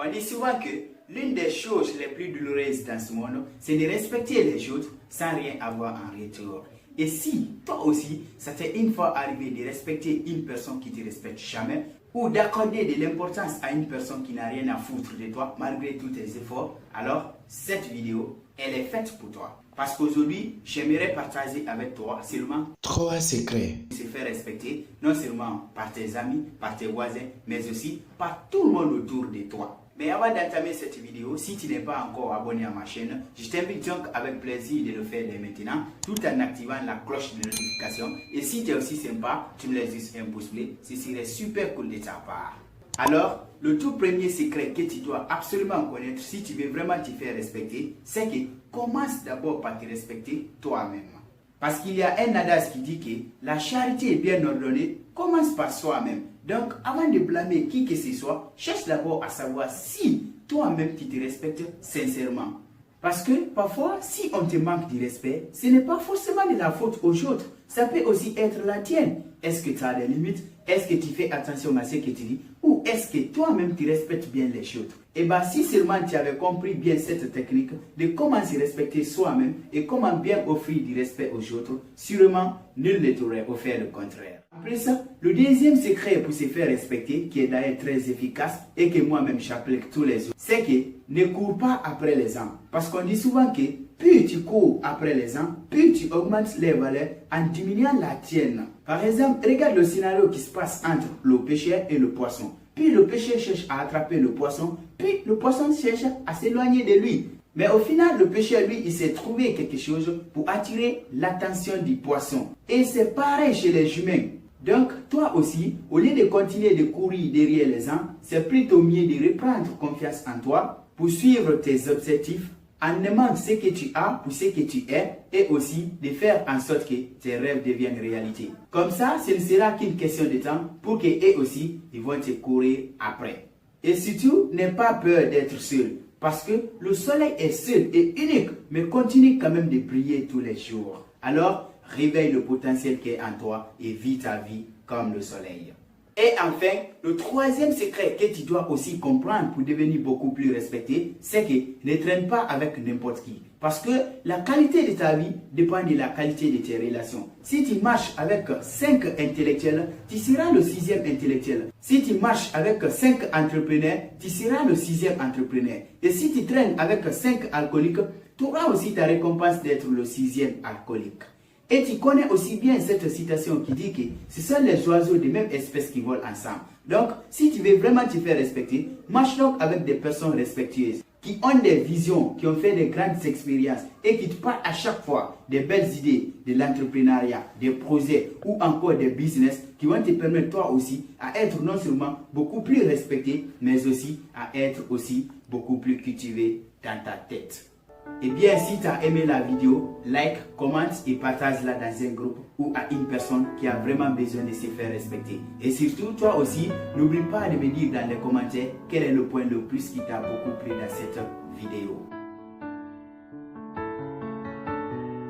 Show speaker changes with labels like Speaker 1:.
Speaker 1: On dit souvent que l'une des choses les plus douloureuses dans ce monde, c'est de respecter les autres sans rien avoir en retour. Et si, toi aussi, ça t'est une fois arrivé de respecter une personne qui ne te respecte jamais, ou d'accorder de l'importance à une personne qui n'a rien à foutre de toi malgré tous tes efforts, alors cette vidéo, elle est faite pour toi. Parce qu'aujourd'hui, j'aimerais partager avec toi seulement 3 secrets. Se faire respecter, non seulement par tes amis, par tes voisins, mais aussi par tout le monde autour de toi. Mais avant d'entamer cette vidéo, si tu n'es pas encore abonné à ma chaîne, je t'invite donc avec plaisir de le faire dès maintenant, tout en activant la cloche de notification. Et si tu es aussi sympa, tu me laisses juste un pouce bleu, ce serait super cool de ta part. Alors, le tout premier secret que tu dois absolument connaître si tu veux vraiment te faire respecter, c'est que commence d'abord par te respecter toi-même. Parce qu'il y a un adage qui dit que la charité est bien ordonnée, commence par soi-même. Donc, avant de blâmer qui que ce soit, cherche d'abord à savoir si toi-même tu te respectes sincèrement. Parce que parfois, si on te manque de respect, ce n'est pas forcément de la faute aux autres. Ça peut aussi être la tienne. Est-ce que tu as des limites? Est-ce que tu fais attention à ce que tu dis? Ou est-ce que toi-même tu respectes bien les autres? Et bien, si seulement tu avais compris bien cette technique de comment se respecter soi-même et comment bien offrir du respect aux autres, sûrement, nul ne t'aurait offert le contraire. Après ça, le deuxième secret pour se faire respecter, qui est d'ailleurs très efficace et que moi-même j'applique tous les jours, c'est que ne cours pas après les gens. Parce qu'on dit souvent que plus tu cours après les gens, plus tu augmentes les valeurs en diminuant la tienne. Par exemple, regarde le scénario qui se passe entre le pêcheur et le poisson. Puis le pêcheur cherche à attraper le poisson, puis le poisson cherche à s'éloigner de lui. Mais au final, le pêcheur, lui, il s'est trouvé quelque chose pour attirer l'attention du poisson. Et c'est pareil chez les humains. Donc, toi aussi, au lieu de continuer de courir derrière les gens, c'est plutôt mieux de reprendre confiance en toi pour suivre tes objectifs en aimant ce que tu as pour ce que tu es et aussi de faire en sorte que tes rêves deviennent réalité. Comme ça, ce ne sera qu'une question de temps pour qu'eux aussi, ils vont te courir après. Et surtout, n'aie pas peur d'être seul parce que le soleil est seul et unique mais continue quand même de briller tous les jours. Alors, réveille le potentiel qui est en toi et vis ta vie comme le soleil. Et enfin, le troisième secret que tu dois aussi comprendre pour devenir beaucoup plus respecté, c'est que ne traîne pas avec n'importe qui. Parce que la qualité de ta vie dépend de la qualité de tes relations. Si tu marches avec 5 intellectuels, tu seras le 6e intellectuel. Si tu marches avec 5 entrepreneurs, tu seras le 6e entrepreneur. Et si tu traînes avec 5 alcooliques, tu auras aussi ta récompense d'être le 6e alcoolique. Et tu connais aussi bien cette citation qui dit que ce sont les oiseaux de même espèce qui volent ensemble. Donc, si tu veux vraiment te faire respecter, marche donc avec des personnes respectueuses, qui ont des visions, qui ont fait de grandes expériences et qui te parlent à chaque fois des belles idées, de l'entrepreneuriat, des projets ou encore des business qui vont te permettre toi aussi à être non seulement beaucoup plus respecté, mais aussi à être aussi beaucoup plus cultivé dans ta tête. Et bien, si tu as aimé la vidéo, like, commente et partage-la dans un groupe ou à une personne qui a vraiment besoin de se faire respecter. Et surtout, toi aussi, n'oublie pas de me dire dans les commentaires quel est le point le plus qui t'a beaucoup plu dans cette vidéo.